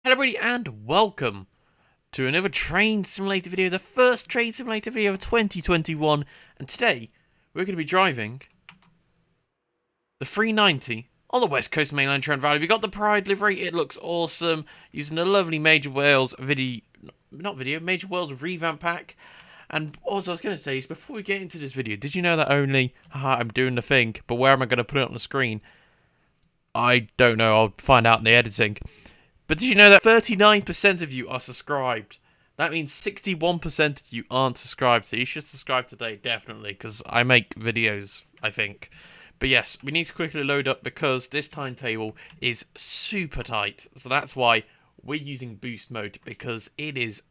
Hello everybody and welcome to another train simulator video, the first train simulator video of 2021, and today we're going to be driving the 390 on the West Coast Mainline Trent Valley. We got the Pride livery, it looks awesome, using the lovely Major Wales Major Wales revamp pack. And also I was going to say is, before we get into this video, did you know that I'm doing the thing, but where am I going to put it on the screen? I don't know, I'll find out in the editing. But did you know that 39% of you are subscribed? That means 61% of you aren't subscribed, so you should subscribe today, definitely, because I make videos, I think. But yes, we need to quickly load up because this timetable is super tight. So that's why we're using boost mode, because it is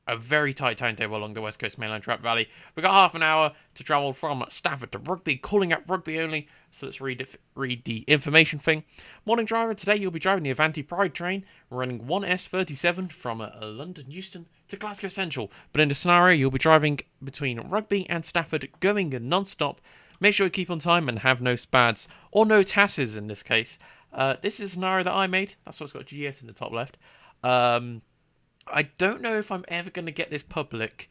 a very tight timetable along the West Coast Mainline Trent Valley. We've got half an hour to travel from Stafford to Rugby, calling out Rugby only. So let's read the information thing. Morning driver, today you'll be driving the Avanti Pride train, running 1S37 from London Euston to Glasgow Central. But in the scenario, you'll be driving between Rugby and Stafford, going non-stop. Make sure you keep on time and have no spads, or no tasses in this case. This is a scenario that I made. That's why it's got GS in the top left. I don't know if I'm ever going to get this public.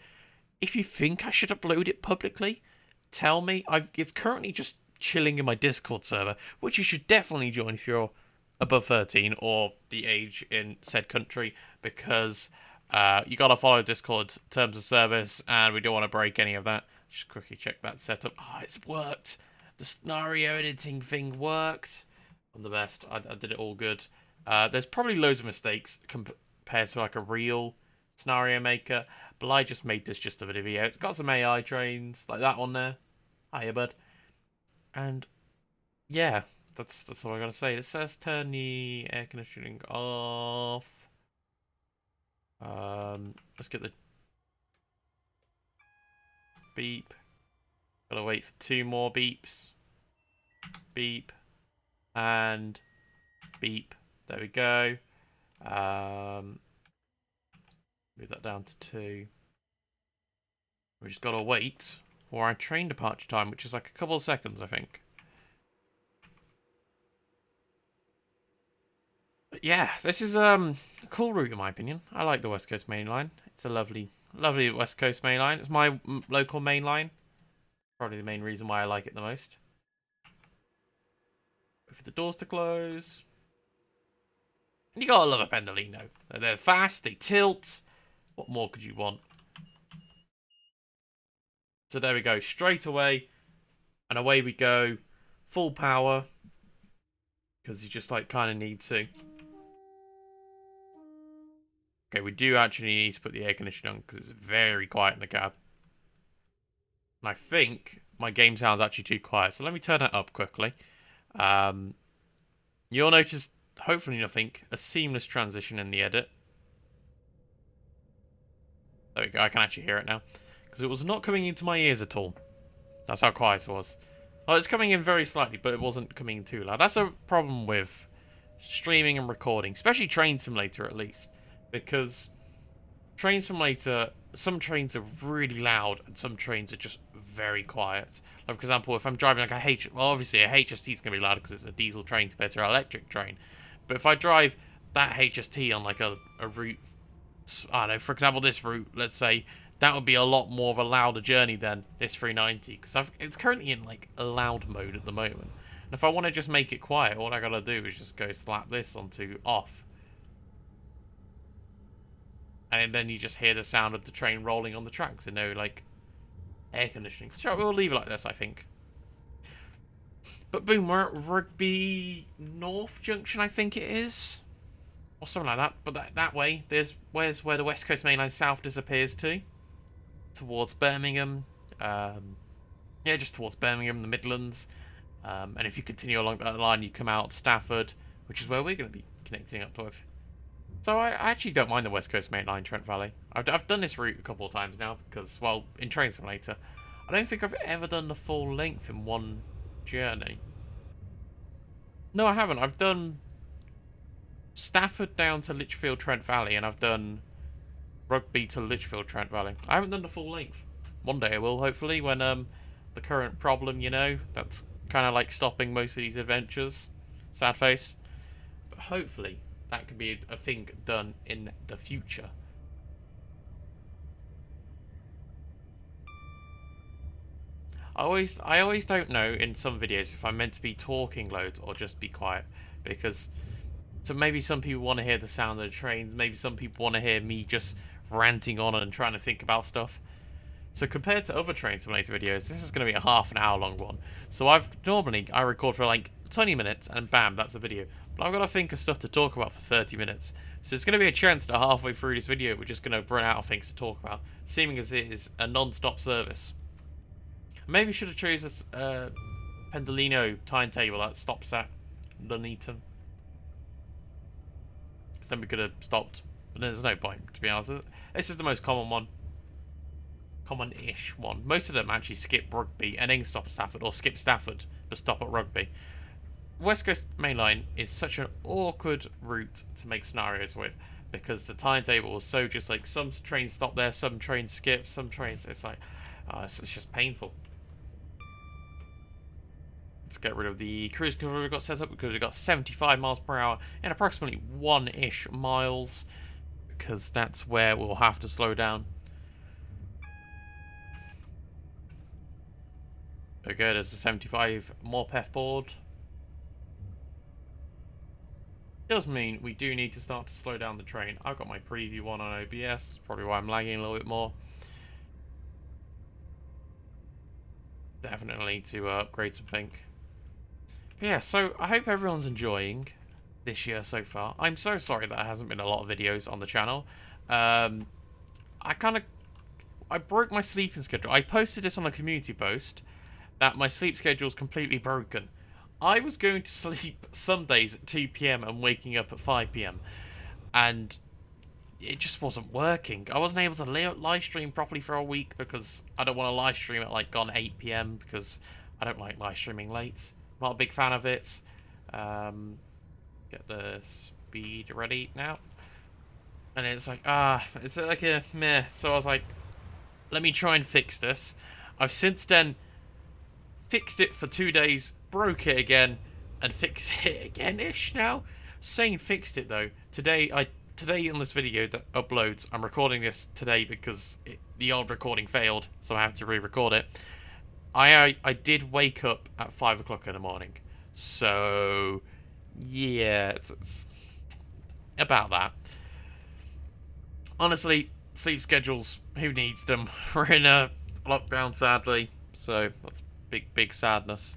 If you think I should upload it publicly, tell me. It's currently just chilling in my Discord server, which you should definitely join if you're above 13 or the age in said country, because you got to follow Discord terms of service, and we don't want to break any of that. Just quickly check that setup. Oh, it's worked. The scenario editing thing worked. I'm the best. I did it all good. There's probably loads of mistakes compared to like a real scenario maker, but I just made this just a video. It's got some AI trains like that one there. Hiya, bud. And yeah, that's all I gotta say. Let's just turn the air conditioning off. Let's get the beep. Gotta wait for 2 more beeps. Beep and beep. There we go. Move that down to 2. We just gotta wait for our train departure time, which is like a couple of seconds, I think. But yeah, this is a cool route in my opinion. I like the West Coast Main Line. It's a lovely West Coast Main Line. It's my local main line. Probably the main reason why I like it the most. Wait for the doors to close. And you gotta love a Pendolino. They're fast, they tilt. What more could you want? So there we go, straight away. And away we go. Full power. Because you just like kind of need to. Okay, we do actually need to put the air conditioning on because it's very quiet in the cab. And I think my game sound's actually too quiet. So let me turn that up quickly. You'll notice, hopefully nothing, a seamless transition in the edit. There we go, I can actually hear it now. Because it was not coming into my ears at all. That's how quiet it was. Well, it's coming in very slightly, but it wasn't coming in too loud. That's a problem with streaming and recording, especially Train Simulator at least. Because Train Simulator, some trains are really loud and some trains are just very quiet. Like, for example, if I'm driving like well, obviously a HST is going to be loud because it's a diesel train compared to an electric train. But if I drive that HST on like a route, I don't know, for example, this route, let's say, that would be a lot more of a louder journey than this 390, because it's currently in like a loud mode at the moment. And if I want to just make it quiet, all I gotta do is just go slap this onto off. And then you just hear the sound of the train rolling on the tracks, and no like air conditioning. So we'll leave it like this, I think. But boom, we're at Rugby North Junction, I think it is. Or something like that. But that way, where's where the West Coast Mainline South disappears to. Towards Birmingham. Yeah, just towards Birmingham, the Midlands. And if you continue along that line, you come out Stafford, which is where we're going to be connecting up with. So I actually don't mind the West Coast Mainline Trent Valley. I've done this route a couple of times now because, well, in Train Simulator, I don't think I've ever done the full length in one journey. No, I haven't. I've done Stafford down to Lichfield Trent Valley, and I've done Rugby to Lichfield Trent Valley. I haven't done the full length. One day I will, hopefully, when the current problem, you know, that's kind of like stopping most of these adventures. Sad face. But hopefully that could be a thing done in the future. I always don't know in some videos if I'm meant to be talking loads or just be quiet, because so maybe some people want to hear the sound of the trains, maybe some people want to hear me just ranting on and trying to think about stuff. So compared to other Train Simulator videos, this is going to be a half an hour long one. So I record for like 20 minutes and bam, that's a video. But I've got to think of stuff to talk about for 30 minutes. So there's going to be a chance that halfway through this video we're just going to run out of things to talk about, seeming as it is a non-stop service. Maybe should have chosen a Pendolino timetable that stops at Nuneaton. Because then we could have stopped. But there's no point, to be honest. This is the most common one. Common-ish one. Most of them actually skip Rugby and then stop at Stafford, or skip Stafford but stop at Rugby. West Coast Mainline is such an awkward route to make scenarios with, because the timetable is so just like some trains stop there, some trains skip, some trains. It's like, it's just painful. Let's get rid of the cruise control we've got set up because we've got 75 miles per hour and approximately 1-ish miles, because that's where we'll have to slow down. Okay, there's a 75 Morpeth board. Does mean we do need to start to slow down the train. I've got my preview one on OBS, probably why I'm lagging a little bit more. Definitely need to upgrade something. But yeah, so I hope everyone's enjoying this year so far. I'm so sorry that there hasn't been a lot of videos on the channel. I broke my sleeping schedule. I posted this on a community post that my sleep schedule is completely broken. I was going to sleep some days at 2 PM and waking up at 5 PM. And it just wasn't working. I wasn't able to live stream properly for a week because I don't want to live stream at like 8 PM because I don't like live streaming late. I'm not a big fan of it. Get the speed ready now. And it's like, it's like a meh. So I was like, let me try and fix this. I've since then fixed it for 2 days, broke it again, and fixed it again-ish now. Saying fixed it though, today on this video that uploads, I'm recording this today because the old recording failed, so I have to re-record it. I did wake up at 5 o'clock in the morning, so yeah, it's about that. Honestly, sleep schedules, who needs them? We're in a lockdown, sadly, so that's big sadness.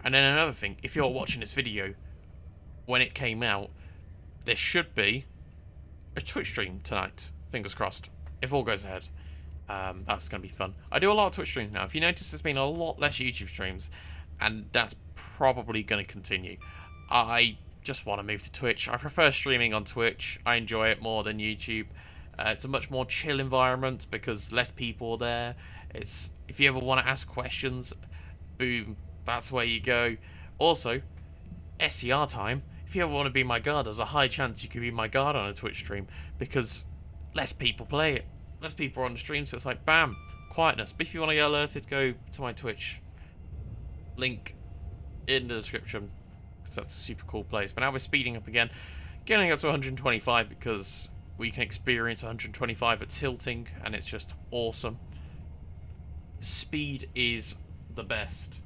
And then another thing, if you're watching this video when it came out, there should be a Twitch stream tonight. Fingers crossed. If all goes ahead. That's going to be fun. I do a lot of Twitch streams now. If you notice, there's been a lot less YouTube streams, and that's probably going to continue. I just want to move to Twitch. I prefer streaming on Twitch. I enjoy it more than YouTube. It's a much more chill environment because less people are there. It's, if you ever want to ask questions, boom, that's where you go. Also, SCR time. If you ever want to be my guard, there's a high chance you could be my guard on a Twitch stream because less people play it. Less people are on the stream, so it's like, bam, quietness. But if you want to get alerted, go to my Twitch. Link in the description. Because that's a super cool place. But now we're speeding up again. Getting up to 125 because we can experience 125 at tilting, and it's just awesome. Speed is the best.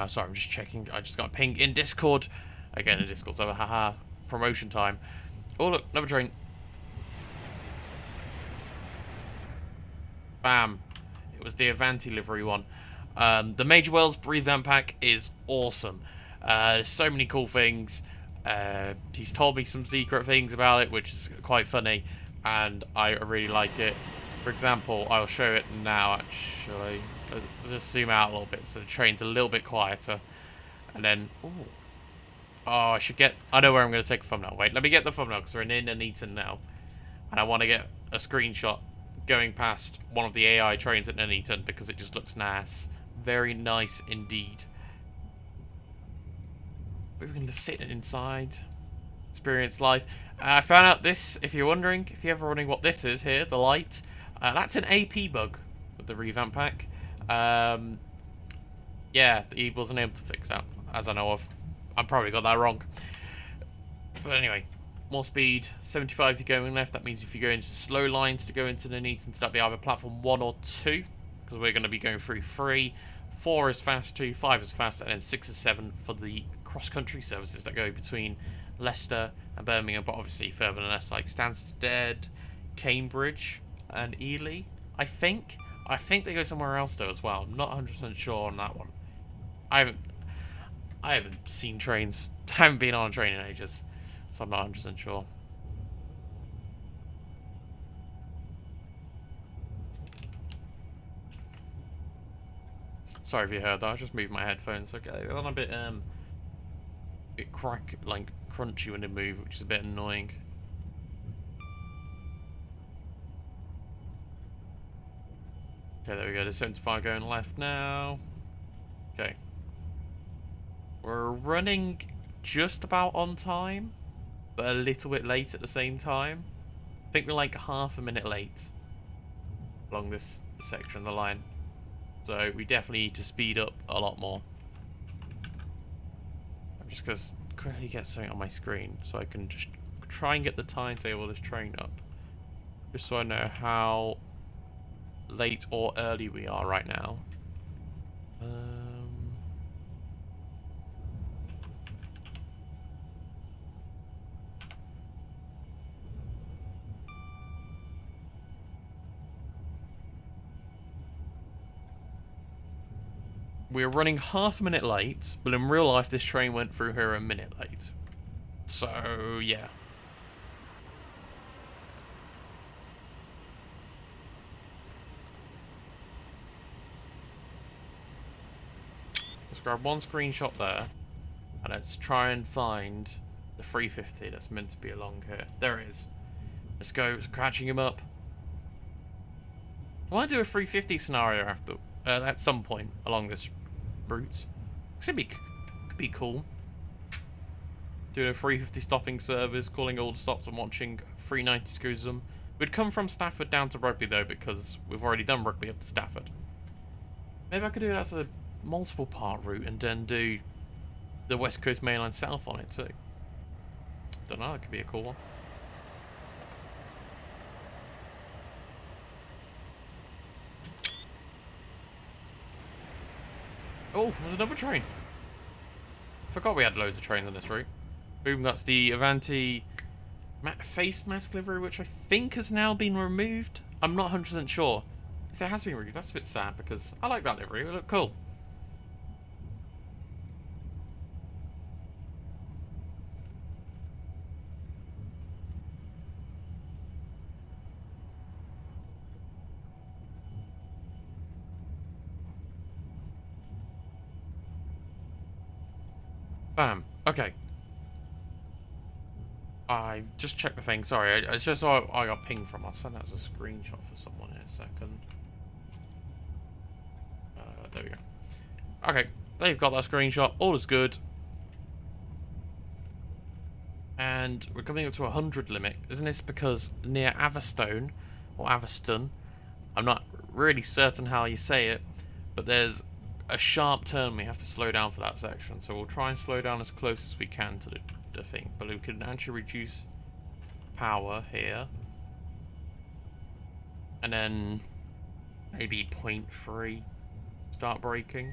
Sorry, I'm just checking. I just got a ping in Discord. Again, in Discord, so haha, promotion time. Oh look, another train. Bam. It was the Avanti livery one. The Major Wells revamp pack is awesome. There's so many cool things. He's told me some secret things about it, which is quite funny, and I really like it. For example, I'll show it now, actually. Let's just zoom out a little bit so the train's a little bit quieter. And then, ooh. Oh, I should get, I know where I'm going to take a thumbnail. Wait, let me get the thumbnail because we're in Nuneaton now. And I want to get a screenshot going past one of the AI trains at Nuneaton because it just looks nice. Very nice indeed. We're going to sit inside, experience life. I found out this, if you're wondering, if you're ever wondering what this is here, the light. That's an AP bug with the revamp pack. Yeah, he wasn't able to fix that, as I know of. I probably got that wrong. But anyway, more speed, 75 if you're going left. That means if you go into slow lines to go into the needs, and that'll be either platform 1 or 2, because we're going to be going through 3. 4 is fast 2, 5 is fast, and then 6 and 7 for the cross-country services that go between Leicester and Birmingham, but obviously further than Leicester, like Stansted, Cambridge, and Ely, I think. I think they go somewhere else though as well. I'm not 100% sure on that one. I haven't seen trains. I haven't been on a train in ages, so I'm not 100% sure. Sorry if you heard that. I just moved my headphones. Okay, they're on a bit crunchy when they move, which is a bit annoying. Okay, there we go. There's 75 going left now. Okay. We're running just about on time, but a little bit late at the same time. I think we're like half a minute late along this section of the line. So we definitely need to speed up a lot more. I'm just going to quickly get something on my screen so I can just try and get the timetable of this train up. Just so I know how late or early we are right now. We're running half a minute late, but in real life this train went through here a minute late. So, yeah. Let's grab one screenshot there, and let's try and find the 350 that's meant to be along here. There it is. Let's go, it's catching him up. I want to do a 350 scenario after at some point along this route. Could be cool. Doing a 350 stopping service, calling all the stops and watching 390s cruise them. We'd come from Stafford down to Rugby though, because we've already done Rugby up to Stafford. Maybe I could do that as a multiple part route and then do the West Coast Mainline south on it too. Don't know, that could be a cool one. Oh, there's another train. Forgot we had loads of trains on this route. Boom, that's the Avanti face mask livery, which I think has now been removed. I'm not 100% sure. If it has been removed, that's a bit sad because I like that livery. It looked cool. Bam. Okay. I just checked the thing. Sorry, it's just I got pinged from. I'll send that as a screenshot for someone in a second. There we go. Okay, they've got that screenshot. All is good. And we're coming up to 100 limit. Isn't this because near Avastone, or Avaston, I'm not really certain how you say it, but there's a sharp turn we have to slow down for that section, so we'll try and slow down as close as we can to the thing, but we can actually reduce power here and then maybe 0.3 start braking.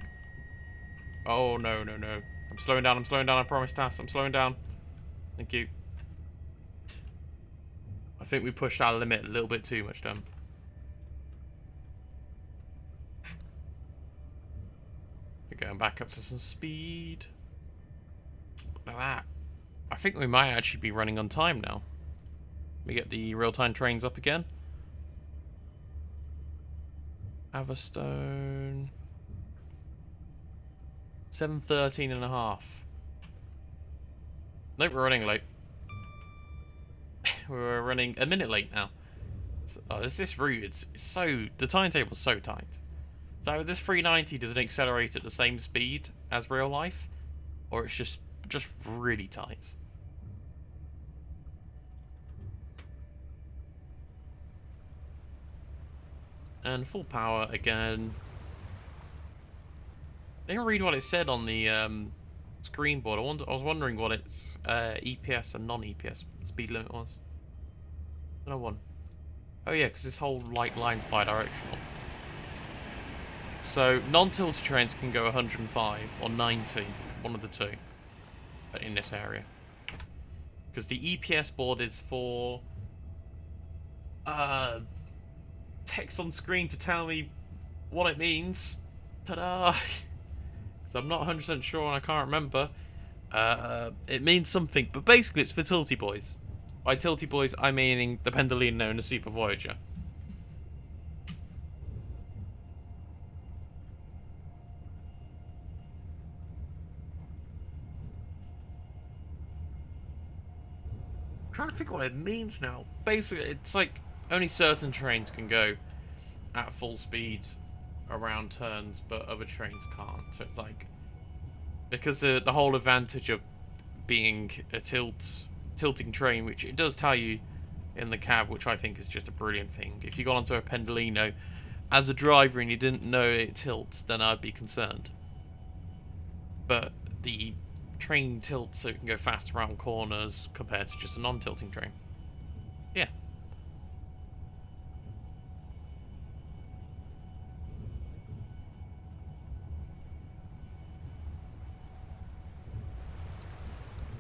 Oh no, I'm slowing down, I promise, Tass, I'm slowing down. Thank you. I think we pushed our limit a little bit too much then. We're going back up to some speed. Look at that. I think we might actually be running on time now. We get the real-time trains up again. Avastone. 7:13.5. Nope, we're running late. We're running a minute late now. So, this route, it's so... The timetable's so tight. So this 390 doesn't accelerate at the same speed as real life, or it's just really tight. And full power again. I didn't read what it said on the screen board. I was wondering what its EPS and non-EPS speed limit was. No one. Oh yeah, because this whole line's bi-directional. So non-tilted trains can go 105 or 90, one of the two, in this area. Because the EPS board is for text on screen to tell me what it means. Ta-da! Because I'm not 100% sure and I can't remember. It means something, but basically it's for Tilty Boys. By Tilty Boys, I'm meaning the Pendolino and the Super Voyager. I'm trying to think what it means now. Basically, it's like only certain trains can go at full speed around turns, but other trains can't. So it's like, because the whole advantage of being a tilting train, which it does tell you in the cab, which I think is just a brilliant thing. If you got onto a Pendolino as a driver and you didn't know it tilts, then I'd be concerned. But the train tilts so it can go fast around corners compared to just a non-tilting train. Yeah.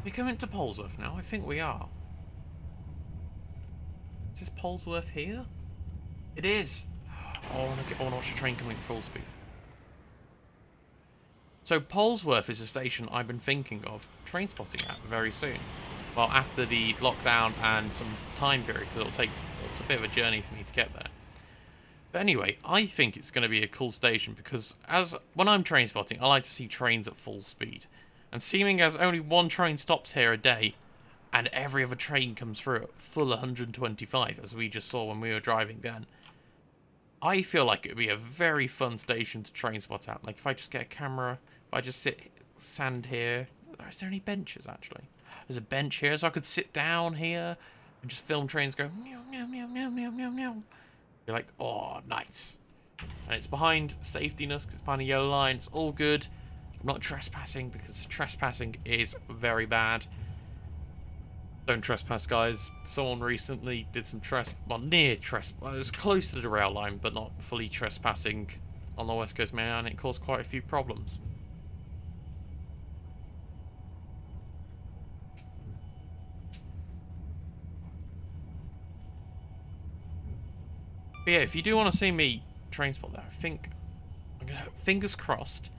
We're coming to Polesworth now? I think we are. Is this Polesworth here? It is! Oh, I want to watch the train coming at full speed. So Polesworth is a station I've been thinking of Trainspotting at very soon. Well, after the lockdown and some time period, because it's a bit of a journey for me to get there. But anyway, I think it's going to be a cool station because when I'm Trainspotting, I like to see trains at full speed. And seeming as only one train stops here a day, and every other train comes through at full 125, as we just saw when we were driving then, I feel like it would be a very fun station to train spot at. Like, if I just get a camera, if I just stand here. Is there any benches, actually? There's a bench here, so I could sit down here and just film trains go meow, meow, meow, meow, meow, meow, meow. You're like, oh, nice. And it's behind safety ness, because it's behind a yellow line. It's all good. I'm not trespassing, because trespassing is very bad. Don't trespass, guys. Someone recently did some it was close to the rail line, but not fully trespassing on the West Coast Mainline, and it caused quite a few problems. But yeah, if you do want to see me train spot there, I think I'm gonna, fingers crossed,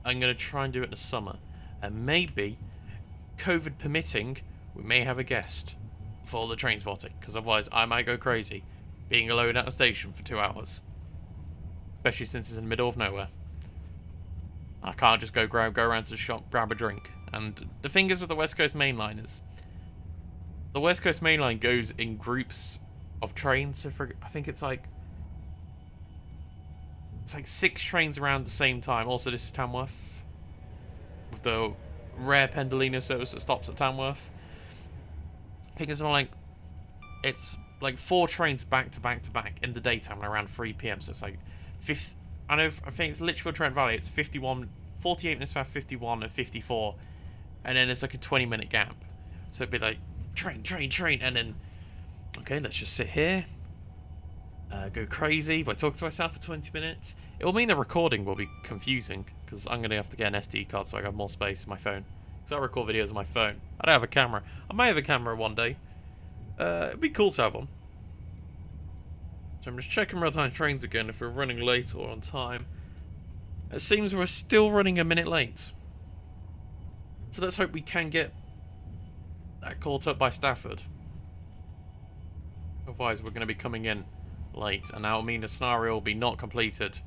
I'm gonna try and do it in the summer, and maybe, COVID permitting, we may have a guest for the train spotting, because otherwise I might go crazy being alone at a station for 2 hours. Especially since it's in the middle of nowhere. I can't just go around to the shop, grab a drink. And the thing is with the West Coast Mainline is, the West Coast Mainline goes in groups of trains. So I think it's like 6 trains around the same time. Also, this is Tamworth, with the rare Pendolino service that stops at Tamworth. I think it's like 4 trains back to back to back in the daytime around 3 PM. So it's like I think it's literally for Trent Valley. It's 48 minutes past 51 and 54, and then there's like a 20-minute gap. So it'd be like train, and then okay, let's just sit here, go crazy by talking to myself for 20 minutes. It will mean the recording will be confusing because I'm gonna have to get an SD card so I have more space in my phone. So I record videos on my phone. I don't have a camera. I may have a camera one day. It'd be cool to have one. So I'm just checking real-time trains again if we're running late or on time. It seems we're still running a minute late. So let's hope we can get that caught up by Stafford. Otherwise we're going to be coming in late, and that will mean the scenario will be not completed.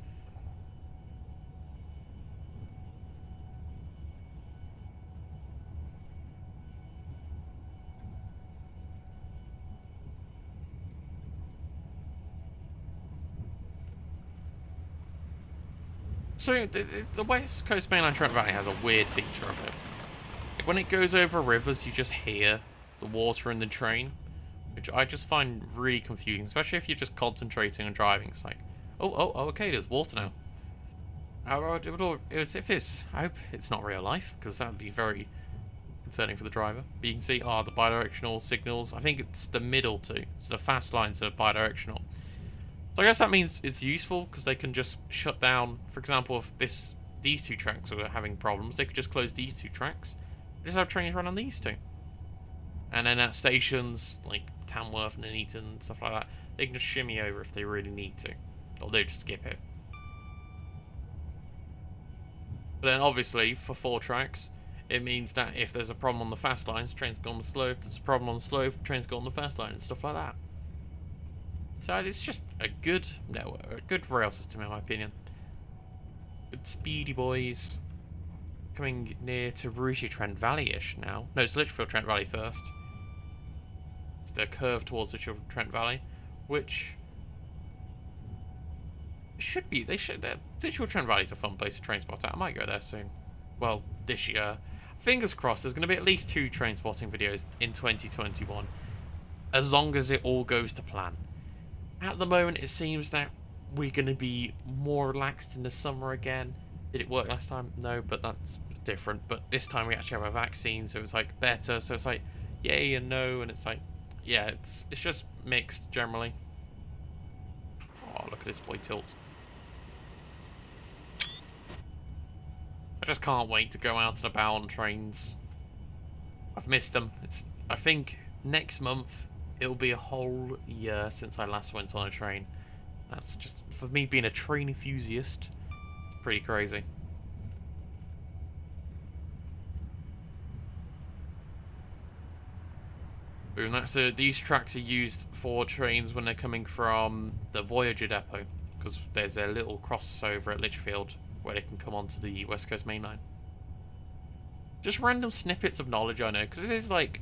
So, the West Coast Mainline Trent Valley has a weird feature of it. When it goes over rivers, you just hear the water in the train, which I just find really confusing, especially if you're just concentrating on driving. It's like, Okay, there's water now. I hope it's not real life, because that would be very concerning for the driver. But you can see, the bidirectional signals. I think it's the middle two. So the fast lines are bidirectional. So I guess that means it's useful, because they can just shut down, for example, if these two tracks are having problems, they could just close these two tracks. Just have trains run on these two. And then at stations like Tamworth and Nuneaton, stuff like that, they can just shimmy over if they really need to. Or they just skip it. But then obviously, for 4 tracks, it means that if there's a problem on the fast lines, trains go on the slow. If there's a problem on the slow, trains go on the fast line and stuff like that. So it's just a good network, a good rail system in my opinion. Good speedy boys. Coming near to Rugby Trent Valley-ish now. No, it's Lichfield Trent Valley first. It's the curve towards Lichfield Trent Valley, which should be. Lichfield Trent Valley's a fun place to train spot at. I might go there soon. Well, this year. Fingers crossed. There's going to be at least 2 train spotting videos in 2021, as long as it all goes to plan. At the moment, it seems that we're going to be more relaxed in the summer again. Did it work last time? No, but that's different. But this time we actually have a vaccine, so it's like better. So it's like yay and no, and it's like, yeah, it's just mixed generally. Oh, look at this boy tilt. I just can't wait to go out and about on trains. I've missed them. I think next month it'll be a whole year since I last went on a train. That's just, for me being a train enthusiast, it's pretty crazy. Boom, these tracks are used for trains when they're coming from the Voyager depot, because there's a little crossover at Lichfield where they can come onto the West Coast Mainline. Just random snippets of knowledge I know, because this is like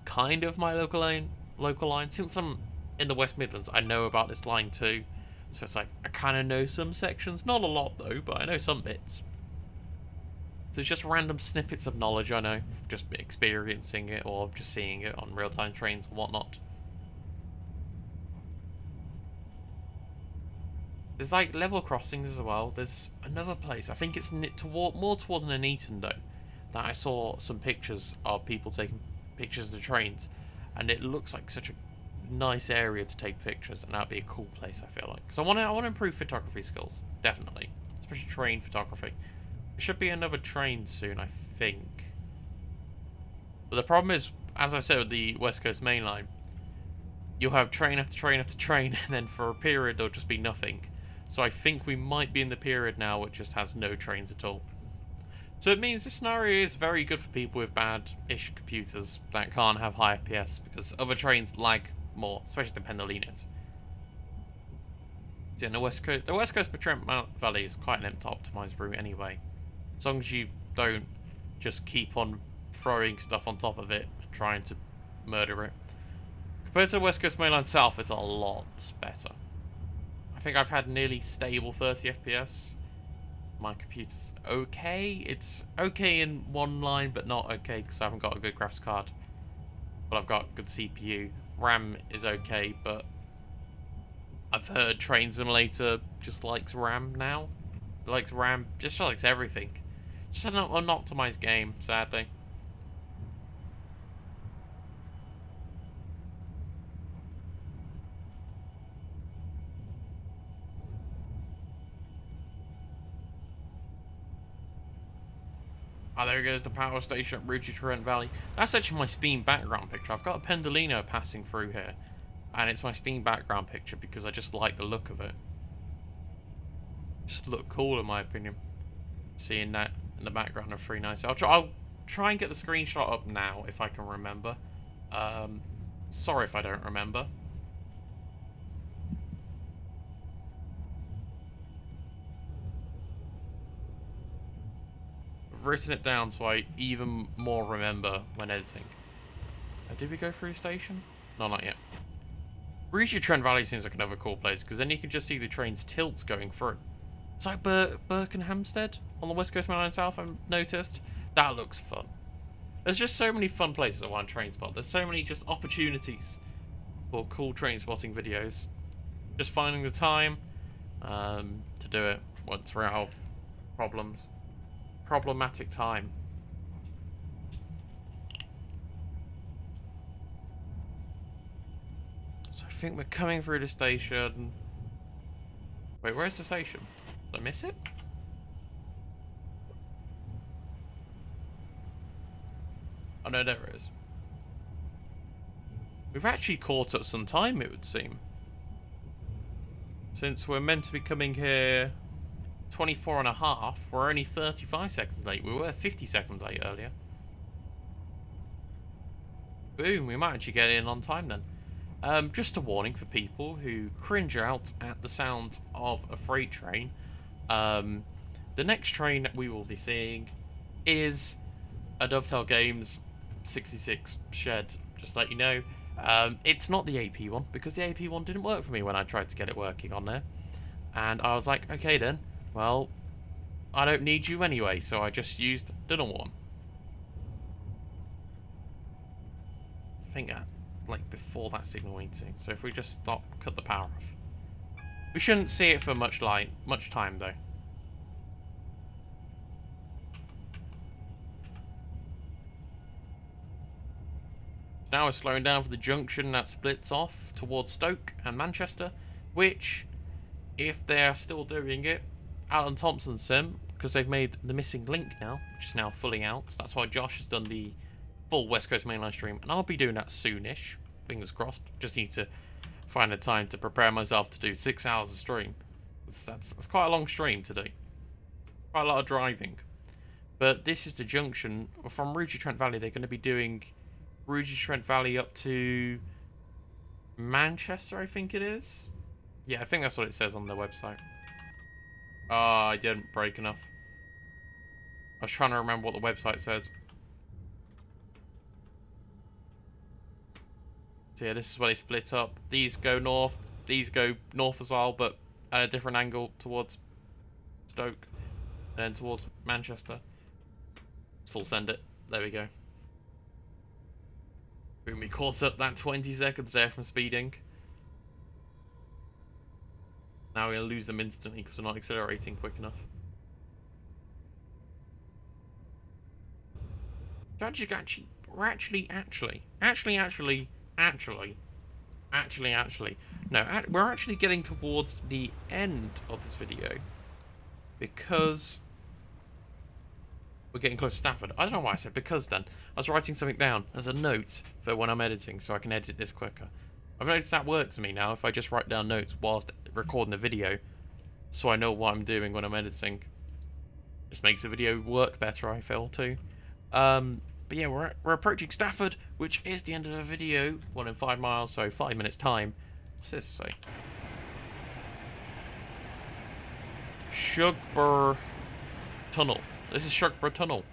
kind of my local line. Since I'm in the West Midlands, I know about this line too. So it's like, I kind of know some sections. Not a lot though, but I know some bits. So it's just random snippets of knowledge I know, just experiencing it or just seeing it on real-time trains and whatnot. There's like level crossings as well. There's another place, I think it's more towards Nuneaton though, that I saw some pictures of people taking pictures of the trains, and it looks like such a nice area to take pictures, and that'd be a cool place, I feel like. Because I want to improve photography skills, definitely, especially train photography. There should be another train soon, I think. But the problem is, as I said with the West Coast Mainline, you'll have train after train after train, and then for a period there'll just be nothing. So I think we might be in the period now which just has no trains at all. So it means this scenario is very good for people with bad-ish computers that can't have high FPS, because other trains lag more, especially the Pendolinos. Yeah, the West Coast Trent Valley is quite an optimized route anyway. As long as you don't just keep on throwing stuff on top of it and trying to murder it. Compared to the West Coast Mainline South, it's a lot better. I think I've had nearly stable 30 FPS. My computer's okay. It's okay in one line, but not okay because I haven't got a good graphics card. But I've got a good CPU. RAM is okay, but I've heard Train Simulator just likes RAM now. It likes RAM, just likes everything. Just an unoptimized game, sadly. Oh, there goes the power station at Rugby Trent Valley. That's actually my Steam background picture. I've got a Pendolino passing through here, and it's my Steam background picture because I just like the look of it. Just look cool in my opinion. Seeing that in the background of 390. I'll try and get the screenshot up now if I can remember. Sorry if I don't remember. I've written it down so I even more remember when editing. Did we go through station? No, not yet. Rugby Trent Valley seems like another cool place because then you can just see the train's tilts going through. It's like Burke and Hampstead on the West Coast Mainline South, I've noticed. That looks fun. There's just so many fun places I want to train spot. There's so many just opportunities for cool train spotting videos. Just finding the time, to do it once we're out of problematic time. So I think we're coming through the station. Wait, where's the station? Did I miss it? Oh no, there it is. We've actually caught up some time, it would seem. Since we're meant to be coming here 24 and a half, we're only 35 seconds late. We were 50 seconds late earlier. Boom, we might actually get in on time then. Just a warning for people who cringe out at the sound of a freight train. The next train that we will be seeing is a Dovetail Games 66 shed, just to let you know. It's not the AP one, because the AP one didn't work for me when I tried to get it working on there. And I was like, okay then, well, I don't need you anyway, so I just used the normal one. I think like before that signal meeting. So if we just cut the power off. We shouldn't see it for much time though. Now we're slowing down for the junction that splits off towards Stoke and Manchester, which, if they're still doing it, Alan Thompson sim, because they've made the missing link now, which is now fully out. That's why Josh has done the full West Coast Mainline stream, and I'll be doing that soonish. Fingers crossed. Just need to find the time to prepare myself to do 6 hours of stream. That's quite a long stream to do. Quite a lot of driving. But this is the junction. From Rugby Trent Valley, they're going to be doing Rugby Trent Valley up to Manchester, I think it is. Yeah, I think that's what it says on their website. Oh, I didn't brake enough. I was trying to remember what the website said. So yeah, this is where they split up. These go north, these go north as well, but at a different angle towards Stoke, and then towards Manchester. Let's full send it. There we go. Boom, we caught up that 20 seconds there from speeding. Now we're going to lose them instantly because we're not accelerating quick enough. We're actually. No, we're actually getting towards the end of this video because we're getting close to Stafford. I don't know why I said because then. I was writing something down as a note for when I'm editing so I can edit this quicker. I've noticed that works for me now if I just write down notes whilst recording the video so I know what I'm doing when I'm editing. Just makes the video work better, I feel, too. But yeah, we're approaching Stafford, which is the end of the video. 1 in 5 miles, so 5 minutes time. What's this say? Shugborough Tunnel. This is Shugborough Tunnel.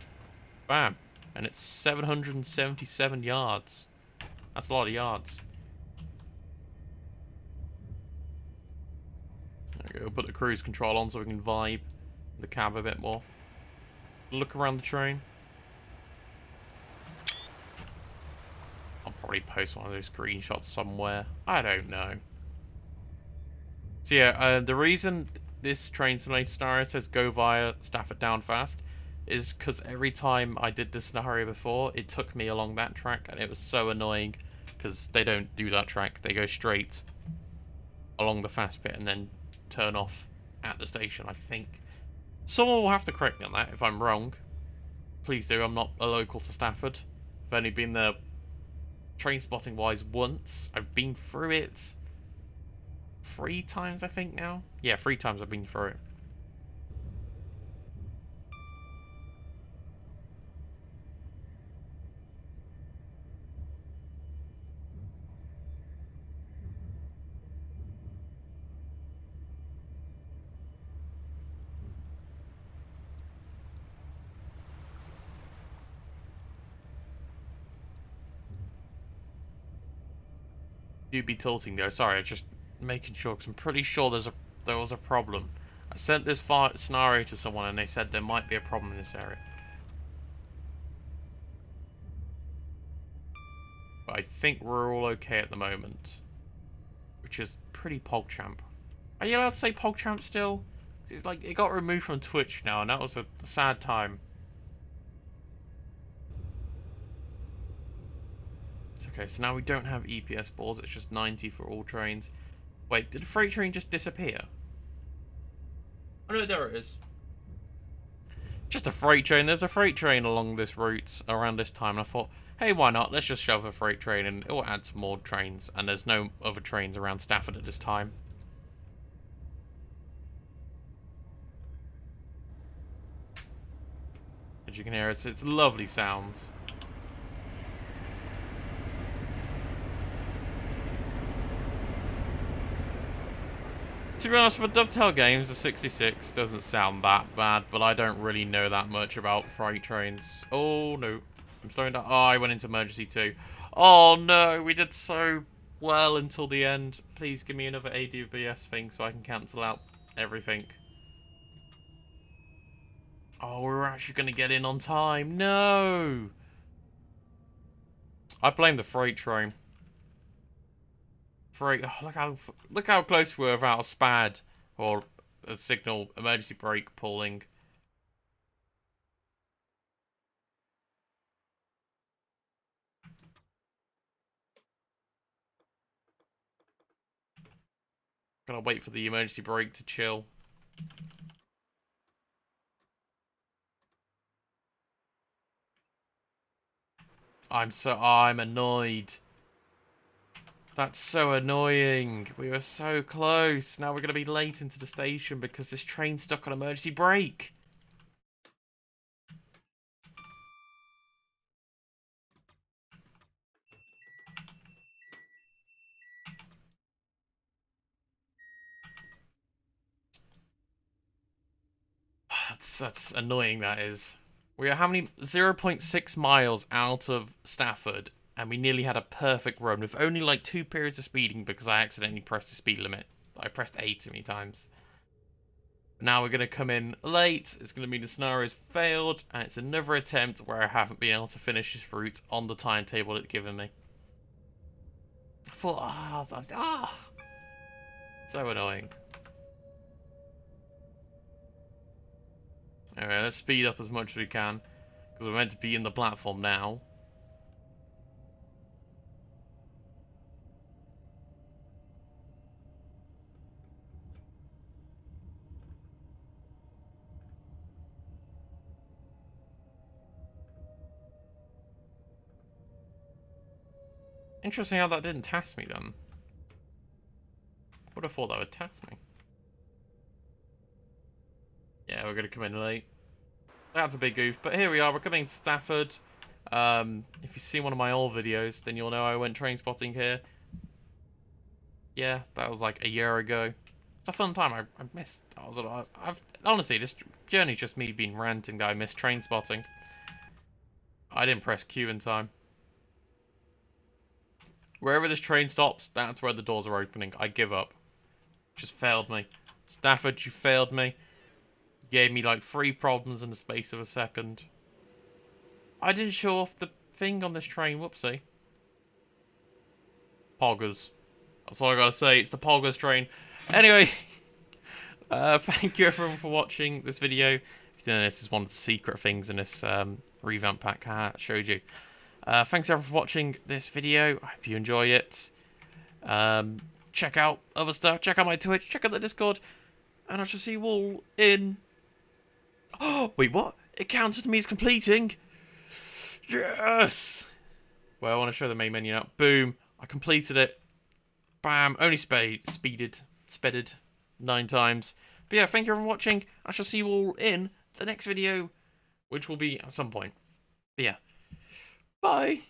Bam. And it's 777 yards. That's a lot of yards. There we go. Put the cruise control on so we can vibe the cab a bit more. Look around the train. I'll probably post one of those screenshots somewhere. I don't know. So yeah, the reason this train simulator scenario says go via Stafford down fast is because every time I did this scenario before, it took me along that track, and it was so annoying because they don't do that track. They go straight along the fast bit and then turn off at the station, I think. Someone will have to correct me on that if I'm wrong. Please do. I'm not a local to Stafford. I've only been there Trainspotting wise once. I've been through it 3 times, I think, now. Yeah, 3 times I've been through it. Do be tilting though. Sorry, I'm just making sure because I'm pretty sure there was a problem. I sent this scenario to someone and they said there might be a problem in this area. But I think we're all okay at the moment, which is pretty PogChamp. Are you allowed to say PogChamp still? It's like, it got removed from Twitch now, and that was a sad time. Okay, so now we don't have EPS balls, it's just 90 for all trains. Wait, did the freight train just disappear? Oh no, there it is. Just a freight train. There's a freight train along this route around this time, and I thought, hey, why not? Let's just shove a freight train and it will add some more trains. And there's no other trains around Stafford at this time. As you can hear, it's lovely sounds. To be honest, for Dovetail games, the 66 doesn't sound that bad, but I don't really know that much about freight trains. Oh, no. I'm slowing down. Oh, I went into emergency too. Oh, no. We did so well until the end. Please give me another ADBS thing so I can cancel out everything. Oh, we're actually going to get in on time. No. I blame the freight train. Freight. Oh, look how close we were without a SPAD or a signal emergency brake pulling. Gotta wait for the emergency brake to chill. I'm annoyed. That's so annoying. We were so close. Now we're going to be late into the station because this train's stuck on emergency brake. That's annoying, that is. We are how many? 0.6 miles out of Stafford, and we nearly had a perfect run with only like 2 periods of speeding because I accidentally pressed the speed limit. I pressed A too many times. Now we're going to come in late. It's going to mean the scenario's failed, and it's another attempt where I haven't been able to finish this route on the timetable it's given me. I thought, so annoying. Alright, let's speed up as much as we can, because we're meant to be in the platform now. Interesting how that didn't task me then. Would have thought that would task me. Yeah, we're going to come in late. That's a big goof, but here we are. We're coming to Stafford. If you've seen one of my old videos, then you'll know I went train spotting here. Yeah, that was like a year ago. It's a fun time. I missed. I've honestly, this journey's just me being ranting that I missed train spotting. I didn't press Q in time. Wherever this train stops, that's where the doors are opening. I give up. Just failed me. Stafford, you failed me. You gave me like 3 problems in the space of a second. I didn't show off the thing on this train. Whoopsie. Poggers. That's all I gotta say. It's the Poggers train. Anyway, thank you everyone for watching this video. If you know, this is one of the secret things in this revamp pack I showed you. Thanks everyone for watching this video. I hope you enjoy it. Check out other stuff. Check out my Twitch. Check out the Discord. And I shall see you all in... Oh, wait, what? It counts to me as completing. Yes! Well, I want to show the main menu now. Boom. I completed it. Bam. Only speeded 9 times. But yeah, thank you everyone for watching. I shall see you all in the next video, which will be at some point. But yeah. Bye.